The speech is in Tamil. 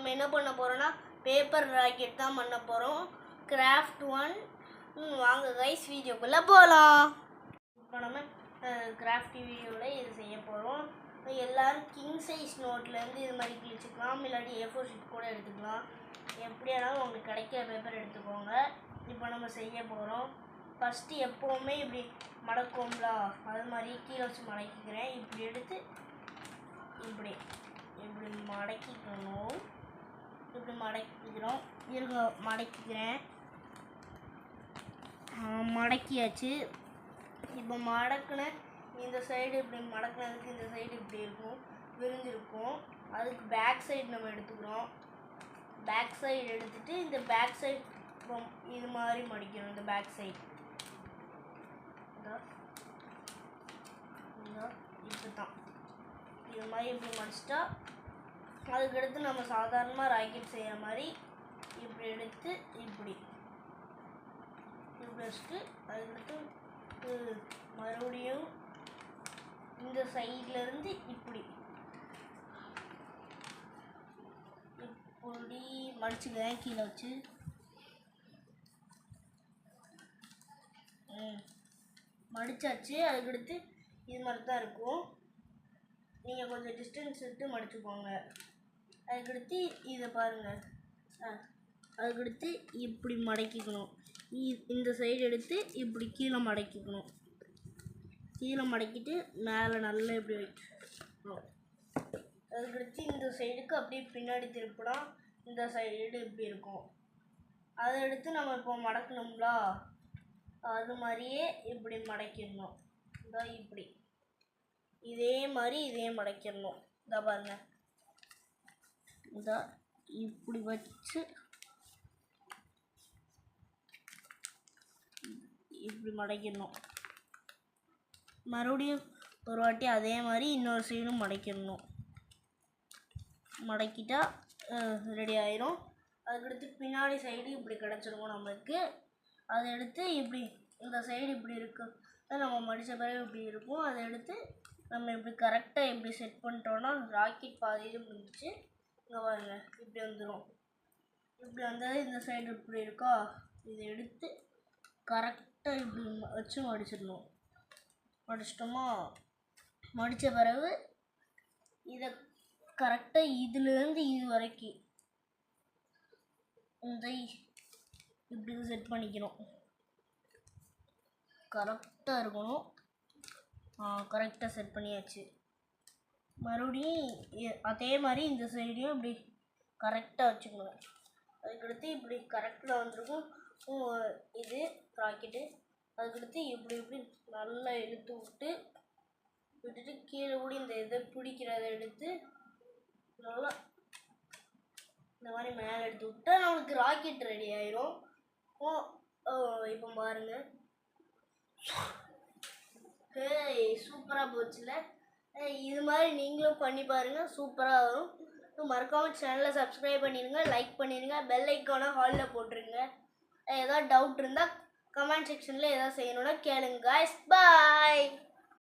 நம்ம என்ன பண்ண போகிறோன்னா பேப்பர் ராக்கெட் தான் பண்ண போகிறோம். கிராஃப்ட் 1 வாங்க கைஸ் வீடியோக்குள்ளே போகலாம். இப்போ நம்ம கிராஃப்ட் வீடியோவில் இது செய்ய போகிறோம். எல்லோரும் கிங் சைஸ் நோட்லேருந்து இது மாதிரி கிழிச்சிக்கலாம், இல்லாட்டி A4 ஷீட் கூட எடுத்துக்கலாம். எப்படியானாலும் உங்களுக்கு கிடைக்கிற பேப்பர் எடுத்துக்கோங்க. இப்போ நம்ம செய்ய போகிறோம். ஃபஸ்ட்டு எப்போவுமே இப்படி மடக்கும்ல, அது மாதிரி கீழே வச்சு மடக்கிக்கிறேன். இப்படி எடுத்து இப்படி இப்படி மடக்கிக்கணும். இப்படி மடக்கிக்கிறோம். இருங்க மடக்கிக்கிறேன். மடக்கியாச்சு. இப்போ மடக்குன இந்த சைடு இப்படி மடக்குனதுக்கு இந்த சைடு இப்படி இருக்கும், விரிஞ்சிருக்கும். அதுக்கு பேக் சைடு நம்ம எடுத்துக்கிறோம். பேக் சைடு எடுத்துட்டு இந்த பேக் சைடு இது மாதிரி மடிக்கணும். இந்த பேக் சைடு இப்படி தான் இது மாதிரி இப்படி மடிச்சிட்டா அதுக்கடுத்து நம்ம சாதாரணமாக ராக்கெட் செய்கிற மாதிரி இப்படி எடுத்து இப்படி வச்சுட்டு அதுக்கடுத்து மறுபடியும் இந்த சைட்லேருந்து இப்படி இப்படி மடிச்சுக்கிறேன் கீழே வச்சு. மடிச்சாச்சு. அதுக்கடுத்து இது மாதிரி தான் இருக்கும். நீங்கள் கொஞ்சம் டிஸ்டன்ஸ் விட்டு மடிச்சுக்கோங்க. அதுக்கடுத்து இதை பாருங்கள். அதுக்கடுத்து இப்படி மடக்கிக்கணும். இந்த சைடு எடுத்து இப்படி கீழே மடக்கிக்கணும். கீழே மடக்கிட்டு மேலே நல்லா இப்படி வைக்கணும். அதுக்கடுத்து இந்த சைடுக்கு அப்படியே பின்னாடி திருப்பினா இந்த சைடு இப்படி இருக்கும். அதை எடுத்து நம்ம இப்போ மடக்கணும்லா, அது மாதிரியே இப்படி மடக்கிடணும். இதான் இப்படி இதே மாதிரி இதே மடக்கிடணும். இதை பாருங்க, இதான் இப்படி வச்சு இப்படி மடக்கிடணும். மறுபடியும் ஒரு வாட்டி அதே மாதிரி இன்னொரு சைடும் மடக்கிடணும். மடக்கிட்டா ரெடி ஆயிரும். அதுக்கடுத்து பின்னாடி சைடு இப்படி கிடச்சிருக்கும் நம்மளுக்கு. அதை எடுத்து இப்படி இந்த சைடு இப்படி இருக்கும், நம்ம மடித்த பிறகு இப்படி இருக்கும். அதை எடுத்து நம்ம இப்படி கரெக்டாக இப்படி செட் பண்ணிட்டோன்னா ராக்கெட் பாதியில் முடிஞ்சிச்சு. இங்கே பாருங்க இப்படி வந்துடும். இப்படி வந்தது இந்த சைடு இப்படி இருக்கா, இதை எடுத்து கரெக்டாக இப்படி வச்சு மடிச்சிடணும். மடிச்சிட்டோமா, மடித்த பிறகு இதை கரெக்டாக இதுலேருந்து இது வரைக்கும் இந்த இப்படி செட் பண்ணிக்கணும். கரெக்டாக இருக்கணும். கரெக்டாக செட் பண்ணியாச்சு. மறுபடியும் அதே மாதிரி இந்த சைடையும் இப்படி கரெக்டாக வச்சுக்கணும். அதுக்கடுத்து இப்படி கரெக்டாக வந்துருக்கும் இது ராக்கெட்டு. அதுக்கடுத்து இப்படி இப்படி நல்லா இழுத்து விட்டுட்டு கீழே கூட இந்த இதை பிடிக்கிறத எடுத்து நல்லா இந்த மாதிரி மேலே எடுத்து விட்டா நம்மளுக்கு ராக்கெட் ரெடி ஆயிரும். இப்போ பாருங்க, சூப்பராக போச்சுல. இது மாதிரி நீங்களும் பண்ணி பாருங்கள், சூப்பராக வரும். மறக்காமல் சேனலை சப்ஸ்கிரைப் பண்ணிடுங்க, லைக் பண்ணிடுங்க, பெல் ஐக்கானை ஹாலில் போட்டுருங்க. ஏதாவது டவுட் இருந்தால் கமெண்ட் செக்ஷனில் எதாவது செய்யணுன்னா கேளுங்க. பாய்.